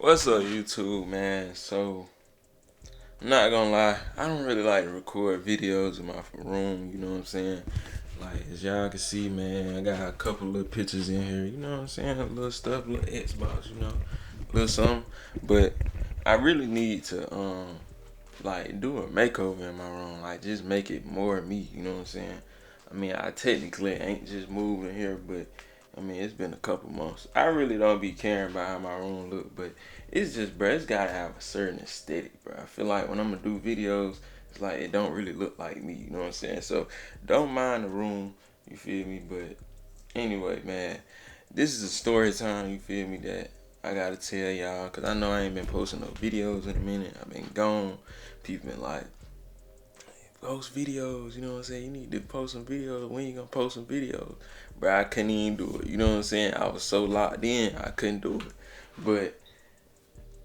What's up, YouTube, man? So, I'm not gonna lie, I don't really like to record videos in my room, you know what I'm saying? Like, as y'all can see, man, I got a couple little pictures in here, you know what I'm saying? A little stuff, little Xbox, little something. But I really need to, like, do a makeover in my room, like, just make it more me, you know what I'm saying? I mean, I technically ain't just moving here, but I mean, it's been a couple months. I really don't be caring about how my room look, but it's just, bro, it's gotta have a certain aesthetic, bro. I feel like when I'm gonna do videos, it's like it don't really look like me, you know what I'm saying? So don't mind the room, you feel me? But anyway, man, this is a story time, you feel me, that I gotta tell y'all, cause I know I ain't been posting no videos in a minute. I've been gone. People been like, post videos, you know what I'm saying? You need to post some videos. When you gonna post some videos? Bro, I couldn't even do it. You know what I'm saying? I was so locked in, I couldn't do it. But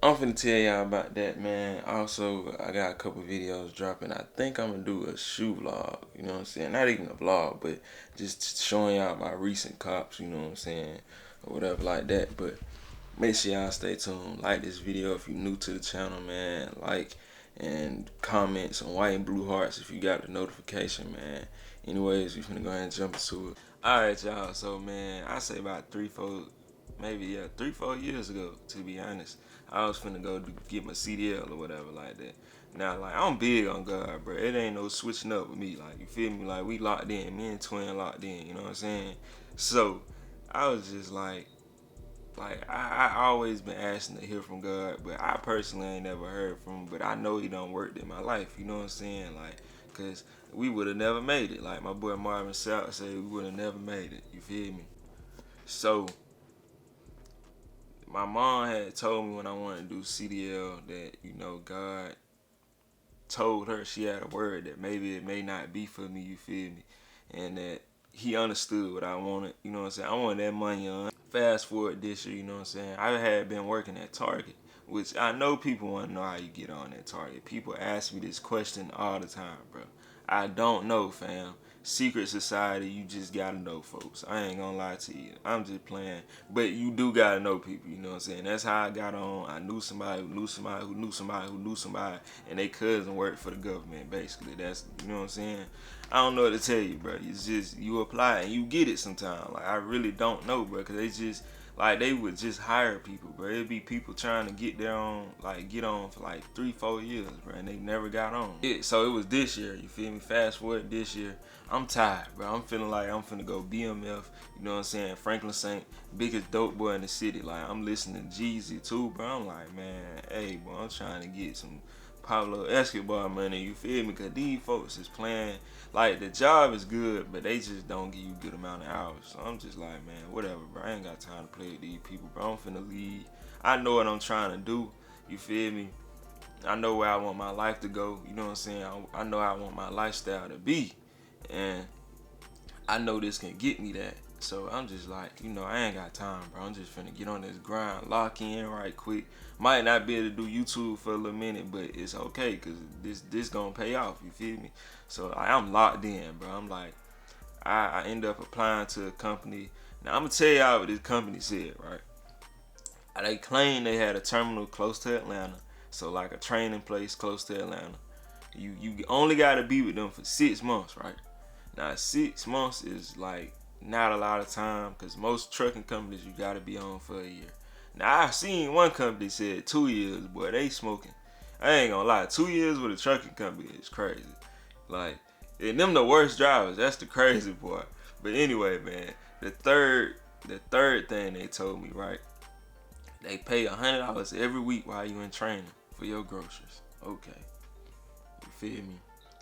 I'm finna tell y'all about that, man. Also, I got a couple videos dropping. I think I'm gonna do a shoe vlog, you know what I'm saying? Not even a vlog, but just showing y'all my recent cops, you know what I'm saying? Or whatever like that. But make sure y'all stay tuned. Like this video if you're new to the channel, man. Like and comment some white and blue hearts if you got the notification, man. Anyways, we finna go ahead and jump into it. Alright, y'all. So, man, I say about 3-4 years ago, to be honest, I was finna go get my CDL or whatever like that. Now, like, I'm big on God, bro. It ain't no switching up with me. Like, you feel me? Like, we locked in. Me and Twin locked in. You know what I'm saying? So, I was just like I always been asking to hear from God, but I personally ain't never heard from him. But I know he done worked in my life. You know what I'm saying? Like, cause we would have never made it. Like my boy Marvin South said, we would have never made it. You feel me? So my mom had told me when I wanted to do CDL that God told her she had a word that maybe it may not be for me. You feel me? And that he understood what I wanted. You know what I'm saying? I wanted that money on. Fast forward this year, you know what I'm saying? I had been working at Target, which I know people want to know how you get on at Target. People ask me this question all the time, bro. I don't know, fam. Secret society, you just gotta know, folks. I ain't gonna lie to you. I'm just playing. But you do gotta know people, you know what I'm saying? That's how I got on. I knew somebody who knew somebody who knew somebody who knew somebody, and they cousin worked for the government, basically. That's, you know what I'm saying? I don't know what to tell you, bro. It's just, you apply and you get it sometimes. Like, I really don't know, bro, because they just, like, they would just hire people, bro. It'd be people trying to get there on, like, get on for like 3-4 years, bro, and they never got on. So it was this year, you feel me? Fast forward this year, I'm tired, bro. I'm feeling like I'm finna go BMF, you know what I'm saying? Franklin Saint, biggest dope boy in the city. Like, I'm listening to Jeezy too, bro. I'm like, man, hey, bro, I'm trying to get some Pablo Escobar money, you feel me? Cause these folks is playing, like, the job is good, but they just don't give you a good amount of hours. So I'm just like, man, whatever, bro. I ain't got time to play with these people, bro. I'm finna leave. I know what I'm trying to do, you feel me? I know where I want my life to go, you know what I'm saying? I know how I want my lifestyle to be, and I know this can get me that. So I'm just like, I ain't got time, bro. I'm just finna get on this grind, lock in right quick. Might not be able to do YouTube for a little minute, but it's okay, cause this gonna pay off. You feel me? So I'm locked in, bro. I'm like, I end up applying to a company. Now I'm gonna tell y'all what this company said, right? They claim they had a terminal close to Atlanta, so like a training place close to Atlanta. You only gotta be with them for 6 months, right? Now 6 months is like not a lot of time, because most trucking companies you gotta be on for a year. Now I seen one company said 2 years, boy, they smoking. I ain't gonna lie, 2 years with a trucking company is crazy. Like, and them the worst drivers. That's the crazy part. But anyway, man, the third thing they told me, right? They pay $100 every week while you in training for your groceries. Okay, you feel me?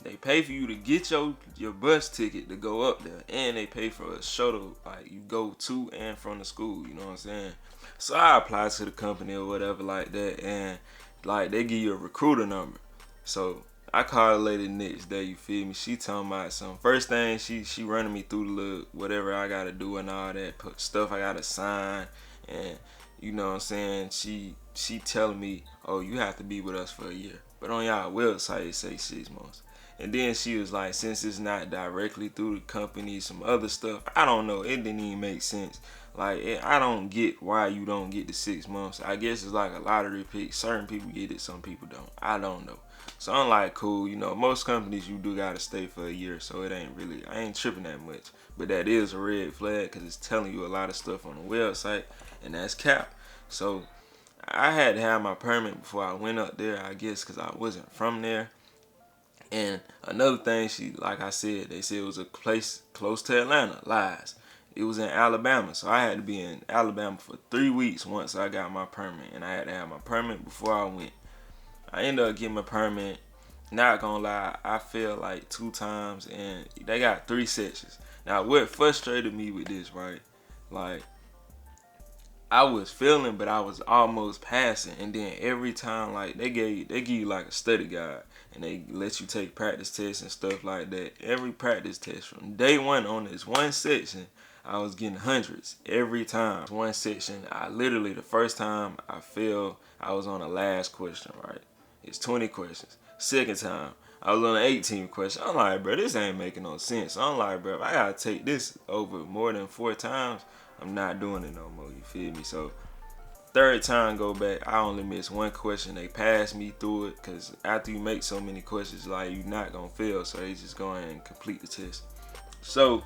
They pay for you to get your bus ticket to go up there, and they pay for a shuttle, like you go to and from the school. You know what I'm saying? So I applied to the company or whatever like that, and like they give you a recruiter number. So I called the lady next day. You feel me? She talking about some first thing, she running me through the look whatever I gotta do and all that stuff I gotta sign, and you know what I'm saying? She telling me, oh, you have to be with us for a year, but on y'all website it say 6 months. And then she was like, since it's not directly through the company, some other stuff, I don't know, it didn't even make sense. Like, I don't get why you don't get the 6 months. I guess it's like a lottery pick. Certain people get it, some people don't. I don't know. So I'm like, cool, most companies you do gotta stay for a year, so it ain't really, I ain't tripping that much. But that is a red flag because it's telling you a lot of stuff on the website, and that's cap. So I had to have my permit before I went up there, I guess, because I wasn't from there. And another thing, like I said, they said it was a place close to Atlanta. Lies. It was in Alabama, so I had to be in Alabama for 3 weeks once I got my permit, and I had to have my permit before I went. I ended up getting my permit. Not gonna lie, I failed like 2 times, and they got 3 sections. Now, what frustrated me with this, right? Like, I was failing, but I was almost passing, and then every time, like, they give you like a study guide, and they let you take practice tests and stuff like that. Every practice test from day one on this one section, I was getting hundreds every time. One section, the first time I failed, I was on the last question, right? It's 20 questions. Second time, I was on the 18th question. I'm like, bro, this ain't making no sense. I'm like, bro, if I gotta take this over more than 4 times, I'm not doing it no more, you feel me? So, third time go back, I only missed 1 question. They passed me through it, because after you make so many questions, like, you're not gonna fail, so they just go ahead and complete the test. So,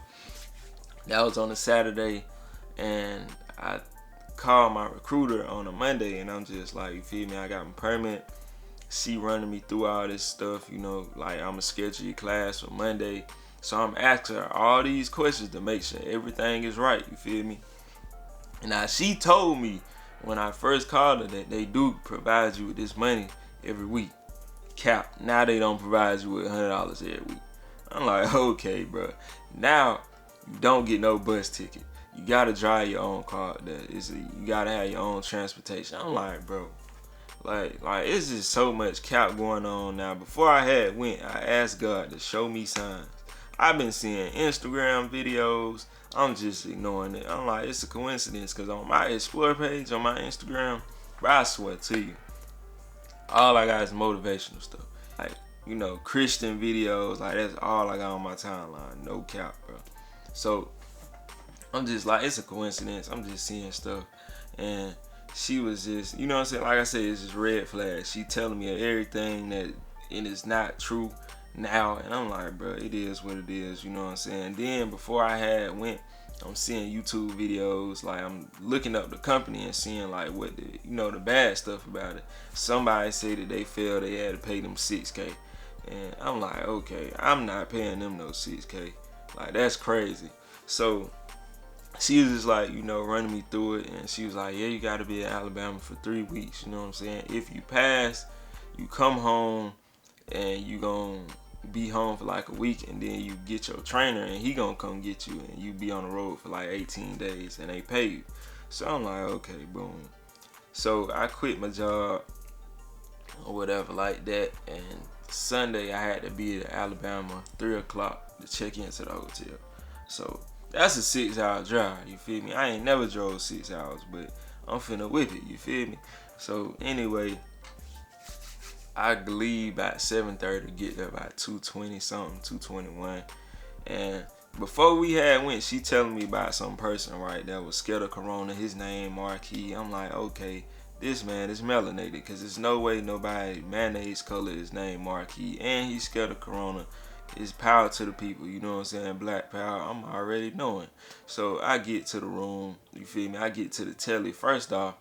that was on a Saturday, and I called my recruiter on a Monday, and I'm just like, you feel me, I got my permit. She running me through all this stuff, like, I'm going to schedule your class for Monday. So I'm asking her all these questions to make sure everything is right, you feel me? Now, she told me when I first called her that they do provide you with this money every week. Cap. Now they don't provide you with $100 every week. I'm like, okay, bro. Now, you don't get no bus ticket. You got to drive your own car. You got to have your own transportation. I'm like, bro. Like it's just so much cap going on now. Before I went, I asked God to show me signs. I've been seeing Instagram videos. I'm just ignoring it. I'm like, it's a coincidence, because on my Explore page on my Instagram, bro, I swear to you, all I got is motivational stuff. Like, Christian videos. Like, that's all I got on my timeline. No cap, bro. So, I'm just like, it's a coincidence. I'm just seeing stuff. And she was just, you know what I'm saying? Like I said, it's just red flags. She telling me everything that it is not true now. And I'm like, bro, it is what it is. You know what I'm saying? Then before I went, I'm seeing YouTube videos. Like, I'm looking up the company and seeing like what the bad stuff about it. Somebody said that they failed. They had to pay them $6K. And I'm like, okay, I'm not paying them no $6K. Like, that's crazy. So she was just like, running me through it, and she was like, yeah, you got to be in Alabama for 3 weeks, you know what I'm saying? If you pass, you come home, and you going to be home for like a week, and then you get your trainer, and he going to come get you, and you be on the road for like 18 days, and they pay you. So I'm like, okay, boom. So I quit my job, or whatever like that, and Sunday I had to be at Alabama, 3 o'clock, to check into the hotel. So that's a 6-hour drive, you feel me? I ain't never drove 6 hours, but I'm finna whip it, you feel me? So anyway, I leave by 7:30, get there by 2:20 something, 2:21. And before we went, she telling me about some person, right, that was scared of corona. His name Marquis. I'm like, okay, this man is melanated, because there's no way nobody mayonnaise color his name Marquis, and he's scared of corona. It's power to the people, you know what I'm saying? Black power, I'm already knowing. So I get to the room, you feel me? I get to the telly. First off,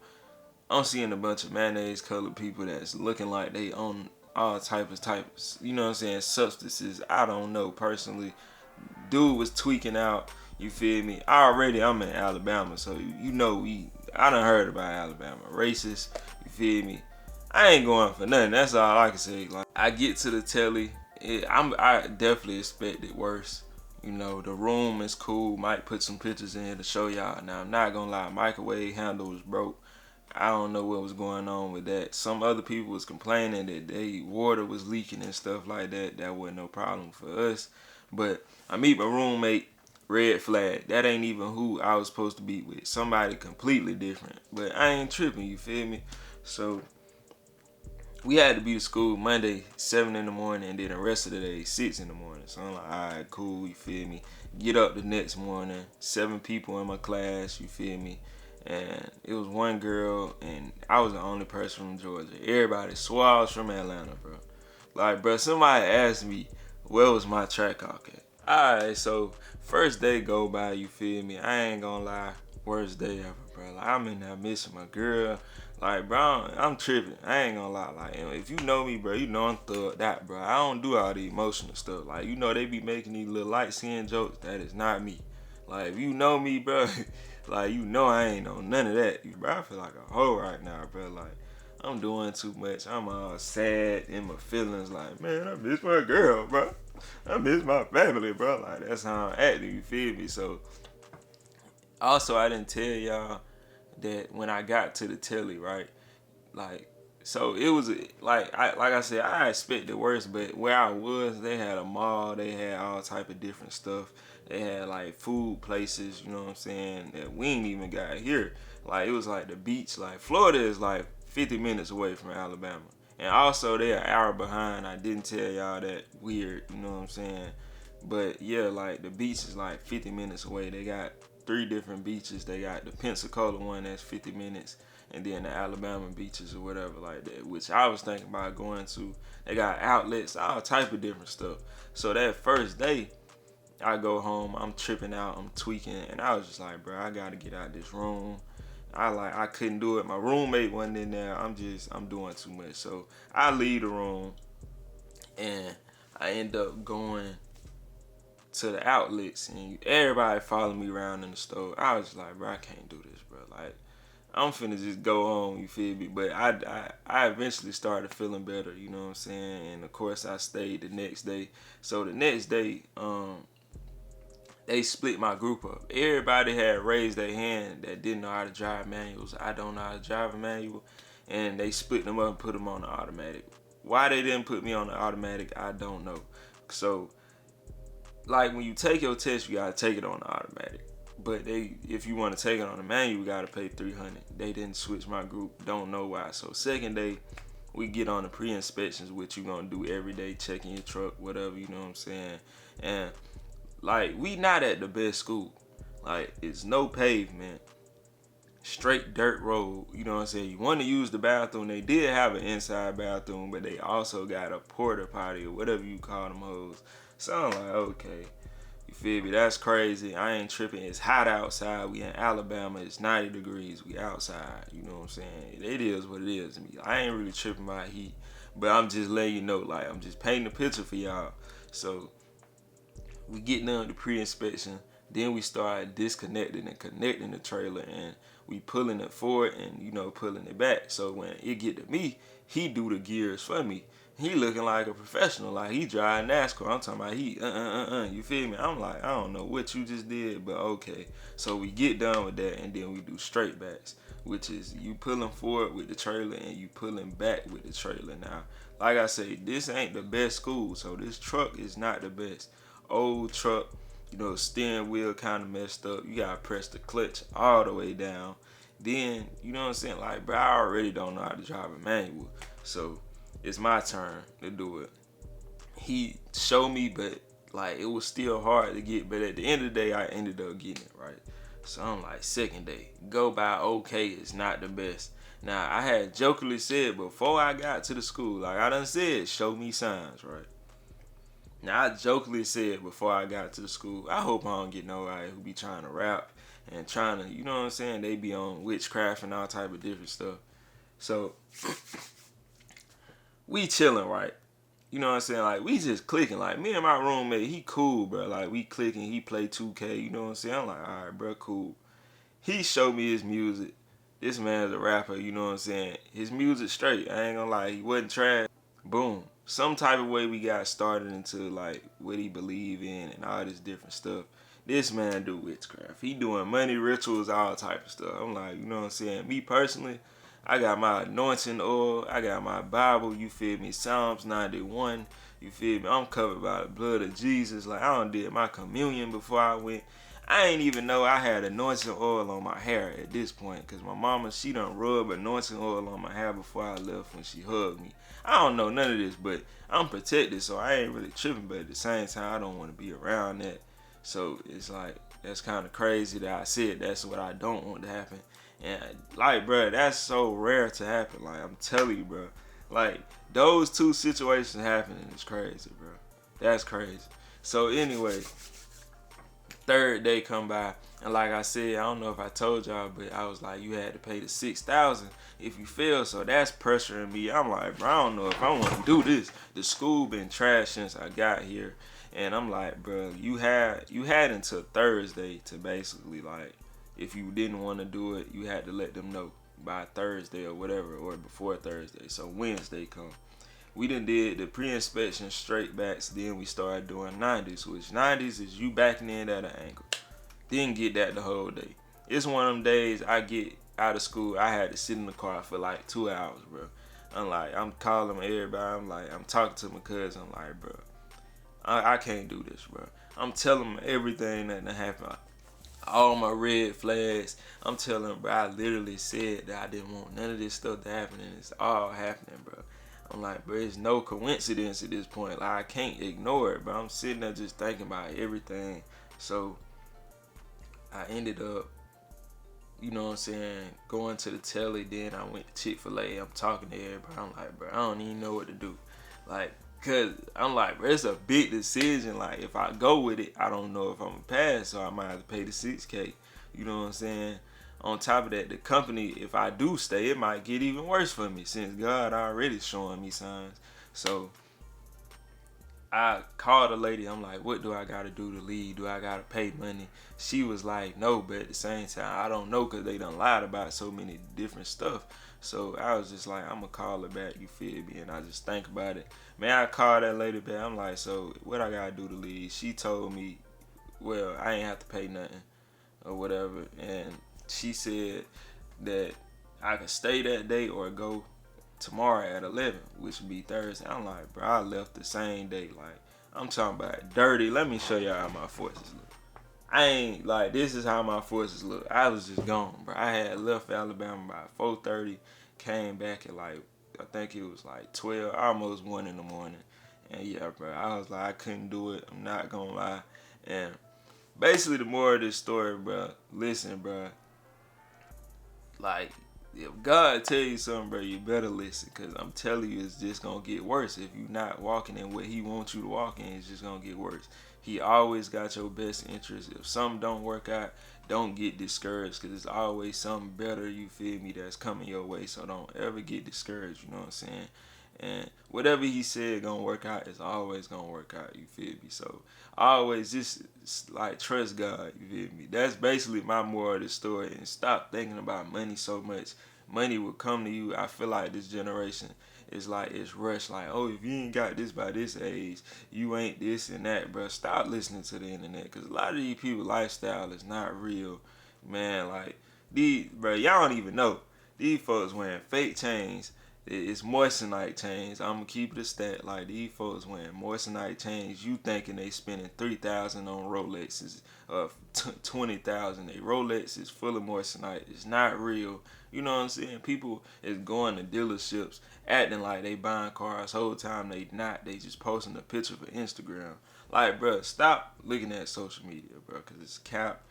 I'm seeing a bunch of mayonnaise colored people that's looking like they own all types, you know what I'm saying, substances. I don't know personally. Dude was tweaking out, you feel me? I'm in Alabama, so I done heard about Alabama. Racist, you feel me? I ain't going for nothing. That's all I can say. Like, I get to the telly. I definitely expected worse. The room is cool. Might put some pictures in here to show y'all. Now, I'm not gonna lie, microwave handle was broke. I don't know what was going on with that. Some other people was complaining that they water was leaking and stuff like that. That wasn't no problem for us. But I meet my roommate, red flag. That ain't even who I was supposed to be with. Somebody completely different. But I ain't tripping, you feel me? So we had to be to school Monday, 7 in the morning, and then the rest of the day, 6 in the morning. So I'm like, all right, cool, you feel me? Get up the next morning, 7 people in my class, you feel me? And it was one girl, and I was the only person from Georgia. Everybody swore I was from Atlanta, bro. Like, bro, somebody asked me where was my track hawk at. Alright, so first day go by, you feel me? I ain't gonna lie, worst day ever, bro. Like, I'm in there missing my girl. Like, bro, I'm tripping. I ain't gonna lie. Like, if you know me, bro, you know I'm thugged out, bro. I don't do all the emotional stuff. Like, you know they be making these little light skin jokes. That is not me. Like, if you know me, bro, like, you know I ain't on none of that. Bro, I feel like a hoe right now, bro. Like, I'm doing too much. I'm all sad in my feelings. Like, man, I miss my girl, bro. I miss my family, bro. Like, that's how I'm acting, you feel me? So, also, I didn't tell y'all that when I got to the telly, right? Like, so it was like I said, I expect the worst, but where I was, they had a mall, they had all type of different stuff. They had like food places, you know what I'm saying, that we ain't even got here. Like, it was like the beach. Like, Florida is like 50 minutes away from Alabama. And also they're an hour behind. I didn't tell y'all that, weird, you know what I'm saying? But yeah, like the beach is like 50 minutes away. They got 3 different beaches. They got the Pensacola one that's 50 minutes, and then the Alabama beaches or whatever like that, which I was thinking about going to. They got outlets, all type of different stuff. So that first day, I go home, I'm tripping out, I'm tweaking, and I was just like, bro, I gotta get out of this room. I couldn't do it. My roommate wasn't in there. I'm doing too much. So I leave the room, and I end up going to the outlets, and everybody followed me around in the store. I was like, bro, I can't do this, bro. Like, I'm finna just go home, you feel me? But I eventually started feeling better, you know what I'm saying? And of course I stayed the next day. So the next day, they split my group up. Everybody had raised their hand that didn't know how to drive manuals. I don't know how to drive a manual. And they split them up and put them on the automatic. Why they didn't put me on the automatic, I don't know. So, like, when you take your test, you gotta take it on the automatic. But if you want to take it on the manual, you gotta pay $300. They didn't switch my group. Don't know why. So second day, we get on the pre-inspections, which you gonna do every day, checking your truck, whatever, you know what I'm saying? And like, we not at the best school. Like, it's no pavement, straight dirt road, you know what I'm saying? You want to use the bathroom. They did have an inside bathroom, but they also got a porta potty or whatever you call them hoes. So I'm like, okay, you feel me? That's crazy. I ain't tripping. It's hot outside. We in Alabama. It's 90 degrees. We outside. You know what I'm saying? It is what it is to me. I ain't really tripping about heat, but I'm just letting you know. Like, I'm just painting a picture for y'all. So we get done with the pre-inspection. Then we start disconnecting and connecting the trailer, and we pulling it forward and, you know, pulling it back. So when it get to me, he do the gears for me. He looking like a professional, like he drive NASCAR. I'm talking about he, you feel me? I'm like, I don't know what you just did, but okay. So we get done with that, and then we do straight backs, which is you pulling forward with the trailer and you pulling back with the trailer. Now, like I say, this ain't the best school, so this truck is not the best. Old truck, you know, steering wheel kind of messed up. You gotta press the clutch all the way down. Then, you know what I'm saying? Like, bro, I already don't know how to drive a manual, so it's my turn to do it. He showed me, but like, it was still hard to get. But at the end of the day, I ended up getting it right. So I'm like, second day, go by okay. It's not the best. Now, I had jokingly said before I got to the school, like I done said, show me signs, right? Now, I jokingly said before I got to the school, I hope I don't get nobody who be trying to rap and trying to, you know what I'm saying? They be on witchcraft and all type of different stuff. So we chilling, right? You know what I'm saying? Like, we just clicking. Like, me and my roommate, he cool, bro. Like, we clicking. He play 2K, you know what I'm saying? I'm like, all right, bro, cool. He showed me his music. This man's a rapper, you know what I'm saying? His music straight. I ain't gonna lie. He wasn't trash. Boom. Some type of way we got started into, like, what he believe in and all this different stuff. This man do witchcraft. He doing money rituals, all type of stuff. I'm like, you know what I'm saying? Me personally, I got my anointing oil. I got my Bible, you feel me? Psalms 91, you feel me? I'm covered by the blood of Jesus. Like, I done did my communion before I went. I ain't even know I had anointing oil on my hair at this point, because my mama, she done rub anointing oil on my hair before I left when she hugged me. I don't know none of this, but I'm protected, so I ain't really tripping, but at the same time, I don't want to be around that. So it's like, that's kind of crazy that I said that's what I don't want to happen. And like, bro, that's so rare to happen. Like, I'm telling you, bro. Like, those two situations happening is crazy, bro. That's crazy. So anyway, third day come by, and like I said, I don't know if I told y'all, but I was like, you had to pay the 6,000 if you fail. So that's pressuring me. I'm like, bro, I don't know if I want to do this. The school been trash since I got here, and I'm like, bro, you had until Thursday to basically, like, if you didn't want to do it, you had to let them know by Thursday or whatever, or before Thursday. So Wednesday come. We done did the pre-inspection straight backs, then we started doing 90s, which 90s is you backing in at an angle. Didn't get that the whole day. It's one of them days I get out of school, I had to sit in the car for like 2 hours, bro. I'm like, I'm calling everybody, I'm talking to my cousin, I'm like, bro, I can't do this, bro. I'm telling them everything that happened, all my red flags. I'm telling them, bro, I literally said that I didn't want none of this stuff to happen, and it's all happening, bro. I'm like, bro, it's no coincidence at this point. Like, I can't ignore it, but I'm sitting there just thinking about everything. So I ended up, you know what I'm saying, going to the telly. Then I went to Chick-fil-A. I'm talking to everybody. I'm like, bro, I don't even know what to do. Like, cause I'm like, bro, it's a big decision. Like, if I go with it, I don't know if I'm gonna pass, so I might have to pay the 6K. You know what I'm saying? On top of that, the company, if I do stay, it might get even worse for me since God already showing me signs. So I called a lady. I'm like, what do I got to do to leave? Do I got to pay money? She was like, no, but at the same time, I don't know, because they done lied about so many different stuff. So I was just like, I'm going to call her back, you feel me? And I just think about it. Man, I called that lady back. I'm like, so what I got to do to leave? She told me, well, I ain't have to pay nothing or whatever. And she said that I could stay that day or go tomorrow at 11, which would be Thursday. I'm like, bro, I left the same day. Like, I'm talking about dirty. Let me show y'all how my forces look. I ain't, like, this is how my forces look. I was just gone, bro. I had left Alabama by 4:30, came back at like, I think it was like 12, almost 1 in the morning. And yeah, bro, I was like, I couldn't do it. I'm not gonna lie. And basically, the moral of this story, bro, listen, bro, like, if God tell you something, bro, you better listen, because I'm telling you, it's just going to get worse. If you're not walking in what he wants you to walk in, it's just going to get worse. He always got your best interest. If something don't work out, don't get discouraged, because there's always something better, you feel me, that's coming your way. So don't ever get discouraged, you know what I'm saying? And whatever he said gonna work out is always gonna work out, you feel me? So always just like trust God, you feel me? That's basically my moral of the story. And stop thinking about money so much. Money will come to you. I feel like this generation is like, it's rushed. Like, oh, if you ain't got this by this age, you ain't this and that, bro. Stop listening to the internet, because a lot of these people lifestyle is not real, man. Like, these, bro, y'all don't even know. These folks wearing fake chains. It's moissanite chains. I'm gonna keep it a stat. Like, these folks wearing moissanite chains. You thinking they spending 3,000 on Rolexes, 20,000. A Rolex is full of moissanite. It's not real. You know what I'm saying? People is going to dealerships acting like they buying cars. Whole time they not. They just posting a picture for Instagram. Like, bro, stop looking at social media, bro, because it's cap.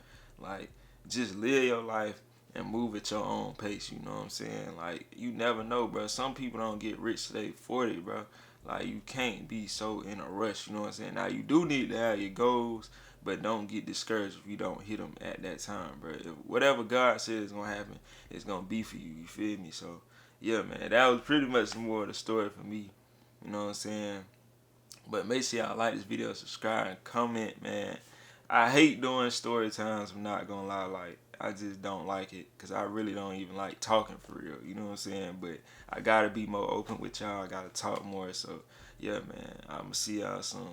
Like, just live your life and move at your own pace, you know what I'm saying? Like, you never know, bro. Some people don't get rich till they 40, bro. Like, you can't be so in a rush, you know what I'm saying? Now, you do need to have your goals, but don't get discouraged if you don't hit them at that time, bro. If whatever God says is going to happen, it's going to be for you, you feel me? So, yeah, man, that was pretty much more of the story for me, you know what I'm saying? But make sure y'all like this video, subscribe, and comment, man. I hate doing story times, I'm not gonna lie. Like, I just don't like it, because I really don't even like talking for real, you know what I'm saying? But I gotta be more open with y'all, I gotta talk more. So yeah, man, I'ma see y'all soon.